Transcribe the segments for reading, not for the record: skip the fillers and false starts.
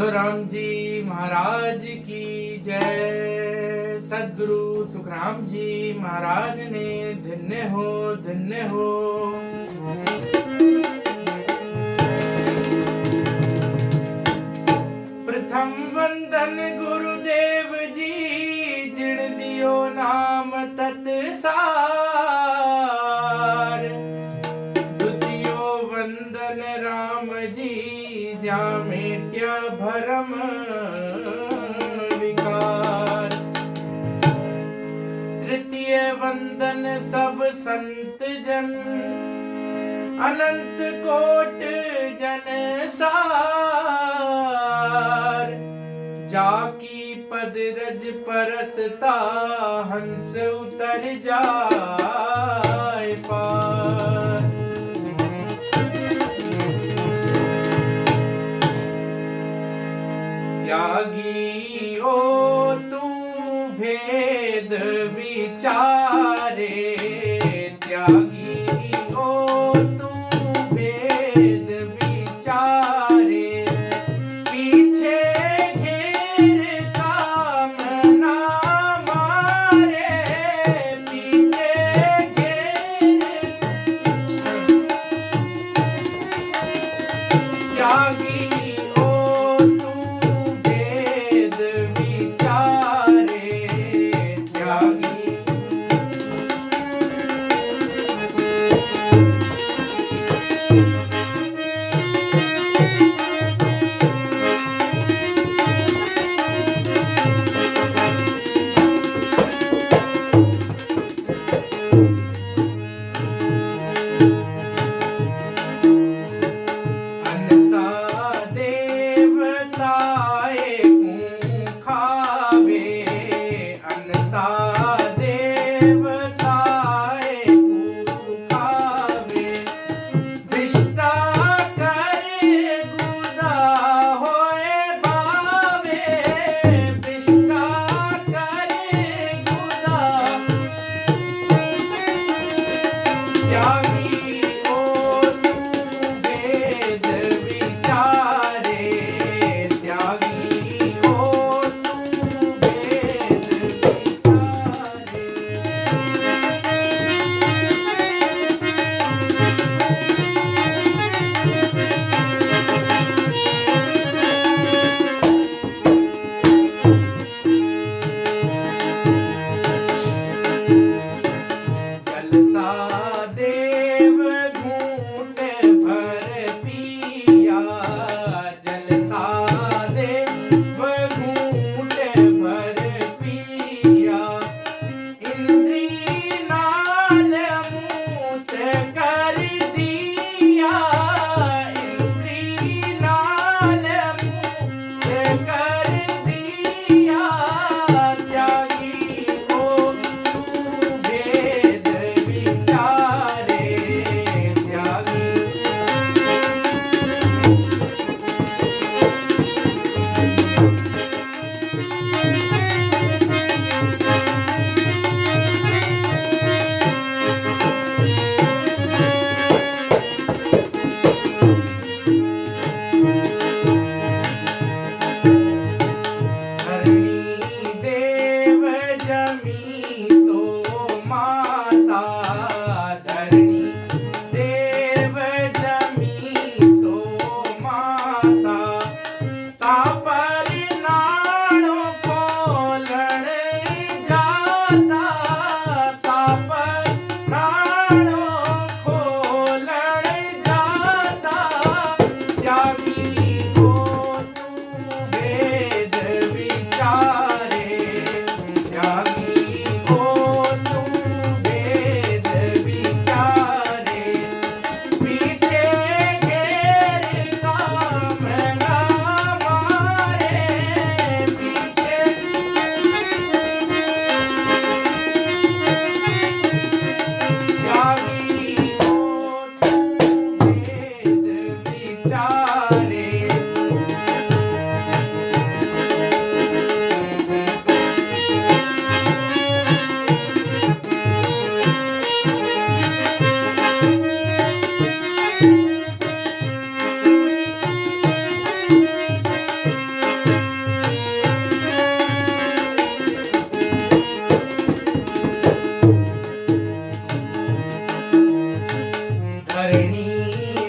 बोलो राम जी महाराज की जय। सद्गुरु सुखराम जी महाराज ने धन्य हो धन्य हो। प्रथम वंदन गुरुदेव जी जिण दियो नाम तत्सार। द्वितीयो वंदन राम जी जा मेट्या भरम विकार। तृतीय वंदन सब संत जन अनंत कोट जन सार। जाकी पद रज परसता हंस उतर जाए पार। त्यागी ओ तू भेद विचारे। त्यागी ओ तू भेद विचारे। पीछे घेर काम ना मारे। पीछे घेर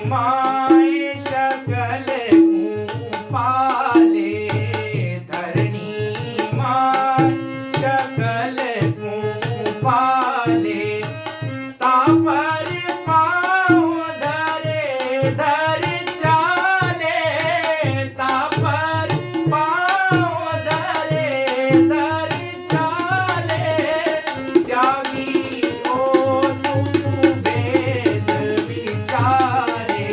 माय सकल पाले, धरणी माय सकल पाले, तापर पाँव धरे धर चाले, तापर पाँव धरे धर चाले, त्यागी हो तू वेद विचारे,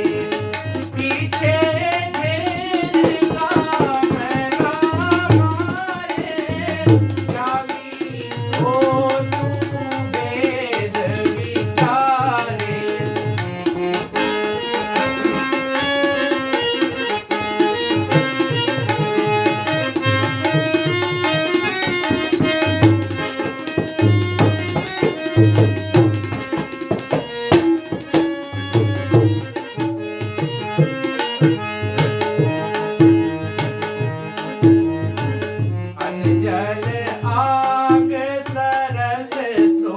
पीछे घेर काम हमारे, त्यागी हो तू वेद विचारे। अनजल आग सरस सो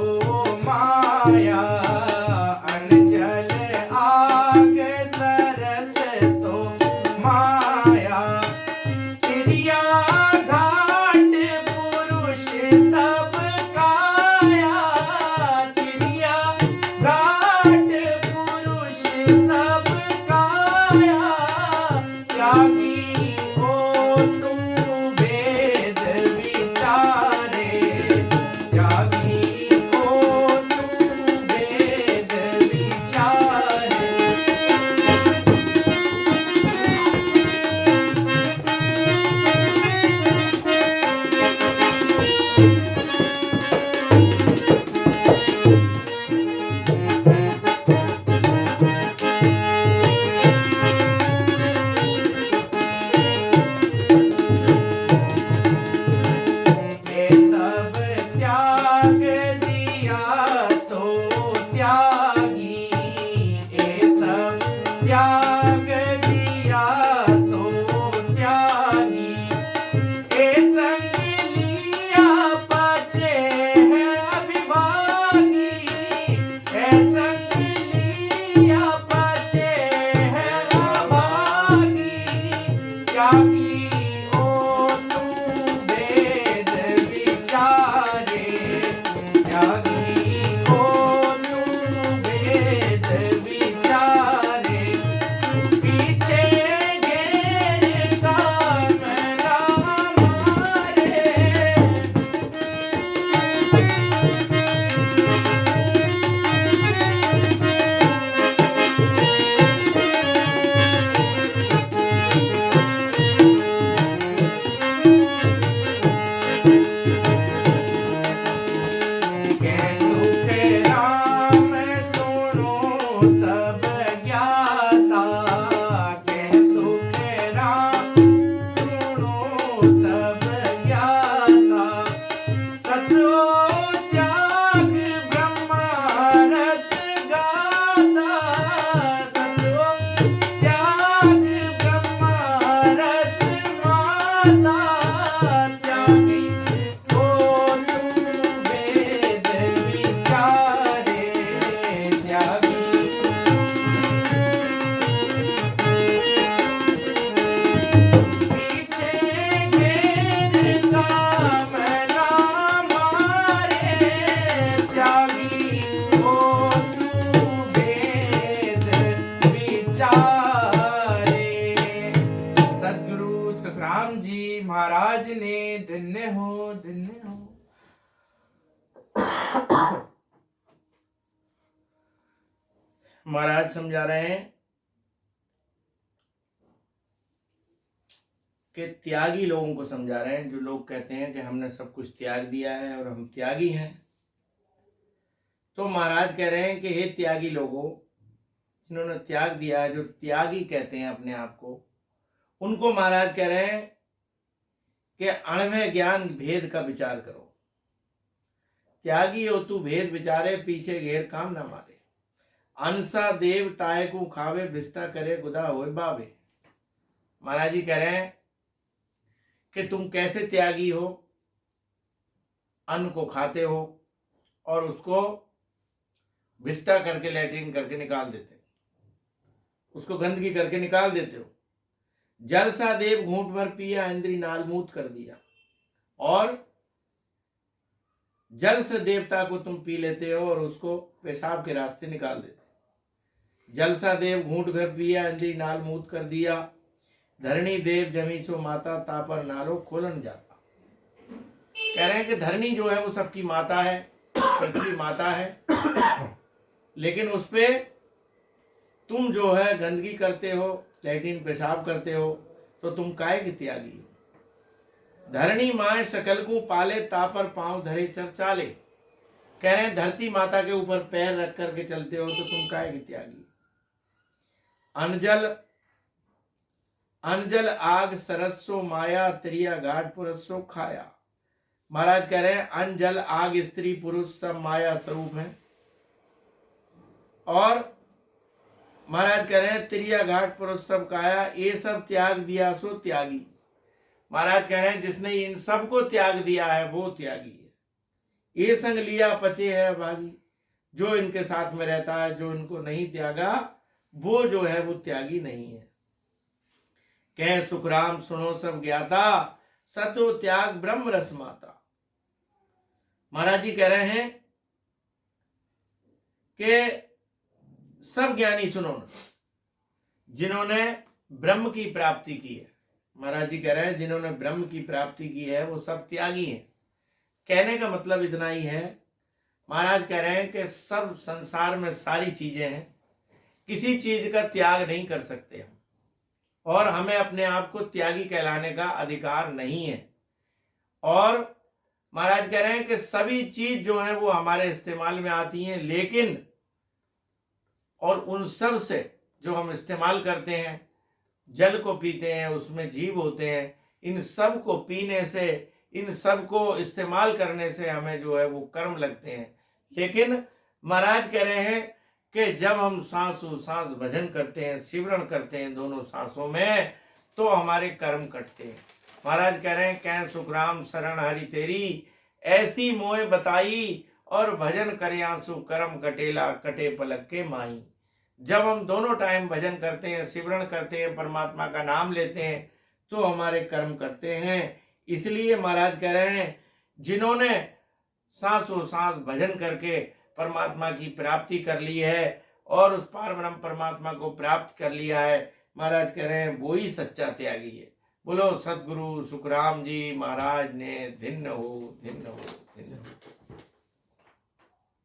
माया, अनजल आग सरस सो माया, क्रिया घाट पुरुष सब काया, क्रिया घाट पुरुष सब काया, त्यागी हो तू वेद विचारे, त्यागी हो तू वेद विचारे। ये सब त्याग दिया सो त्यागी, ये सब त्याग दिया सो त्यागी, ये संग लिया पचे है अभिभागी, ये संग लिया पचे है अभागी, त्यागी हो तू वेद विचारे, त्यागी हो तू वेद विचारे, पीछे घेर काम हमारे। के सुख राम सुनो सब ज्ञाता, के सुख राम सुनो सब ज्ञाता, सतो त्याग ब्रह्मा रस गाता, सतो त्याग ब्रह्मा रस माता, त्यागी हो तू वेद विचारे, त्यागी पीछे घेर काम हमारे, त्यागी हो तू वेद विचारे। सद्गुरु सुखराम जी महाराज ने धन्य हो, धन्य हो। महाराज समझा रहे हैं कि त्यागी लोगों को समझा रहे हैं, जो लोग कहते हैं कि हमने सब कुछ त्याग दिया है और हम त्यागी हैं। तो महाराज कह रहे हैं कि हे त्यागी लोगों, जिन्होंने त्याग दिया है, जो त्यागी कहते हैं अपने आप को, उनको महाराज कह रहे हैं कि अणवे ज्ञान भेद का विचार करो। त्यागी हो तू भेद विचारे, पीछे घेर काम ना मारे, अनसा देव ताय को खावे, भिष्टा करे गुदा होए बावे। महाराज जी कह रहे हैं कि तुम कैसे त्यागी हो, अन्न को खाते हो और उसको भिष्टा करके लैट्रिन करके निकाल देते, उसको गंदगी करके निकाल देते हो। जल सा देव घूंट भर पिया, इंद्री नालमूत कर दिया। और जल से देवता को तुम पी लेते हो और उसको पेशाब के रास्ते निकाल देते हो। जल सा देव घूंट भर पिया, इंद्री नालमूत कर दिया। धरणी देव जमी सो माता, तापर नालो खोलन जाता। कह रहे हैं कि धरणी जो है वो सबकी माता है, पृथ्वी माता है, लेकिन उस पे तुम जो है गंदगी करते हो, लैट्रिन पेशाब करते हो, तो तुम काहे के त्यागी हो। धरणी माए सकल को पाले, तापर पांव धरे चरचाले। कह रहे हैं धरती माता के ऊपर पैर रख करके चलते हो तो तुम काहे के त्यागी। अनजल अनजल आग सरस्सो माया, त्रिया घाट पुरस्सो खाया। महाराज कह रहे हैं अनजल आग स्त्री पुरुष सब माया स्वरूप है। और महाराज कह रहे हैं त्रिया घाट पुरुष सब काया, ये सब त्याग दिया सो त्यागी। महाराज कह रहे हैं जिसने इन सब को त्याग दिया है वो त्यागी है। ये संग लिया पचे है भागी, जो इनके साथ में रहता है, जो इनको नहीं त्यागा वो जो है वो त्यागी नहीं है। कह सुखराम सुनो सब ज्ञाता, सतो त्याग ब्रह्म रस माता। महाराज जी कह रहे हैं कि सब ज्ञानी सुनो, जिन्होंने ब्रह्म की प्राप्ति की है। महाराज जी कह रहे हैं जिन्होंने ब्रह्म की प्राप्ति की है वो सब त्यागी हैं। कहने का मतलब इतना ही है। महाराज कह रहे हैं कि सब संसार में सारी चीजें हैं, किसी चीज का त्याग नहीं कर सकते हम, और हमें अपने आप को त्यागी कहलाने का अधिकार नहीं है। और महाराज कह रहे हैं कि सभी चीज जो है वो हमारे इस्तेमाल में आती हैं, लेकिन और उन सब से जो हम इस्तेमाल करते हैं, जल को पीते हैं उसमें जीव होते हैं, इन सब को पीने से, इन सब को इस्तेमाल करने से हमें जो है वो कर्म लगते हैं। लेकिन महाराज कह रहे हैं कि जब हम सांसों सांस भजन करते हैं, सिमरण करते हैं दोनों सांसों में, तो हमारे कर्म कटते हैं। महाराज कह रहे हैं कैं सुखराम शरण हरि तेरी, ऐसी मोह बताई और भजन करयासु कर्म कटेला, कटे पलक के माही। जब हम दोनों टाइम भजन करते हैं, सिमरण करते हैं, परमात्मा का नाम लेते हैं, तो हमारे कर्म करते हैं। इसलिए महाराज कह रहे हैं जिन्होंने सांसों सांस भजन करके परमात्मा की प्राप्ति कर ली है और उस पार ब्रह्म परमात्मा को प्राप्त कर लिया है, महाराज कह रहे हैं वो ही सच्चा त्यागी है। बोलो सतगुरु सुखराम जी महाराज ने धिन्न हो, धिन्न हो।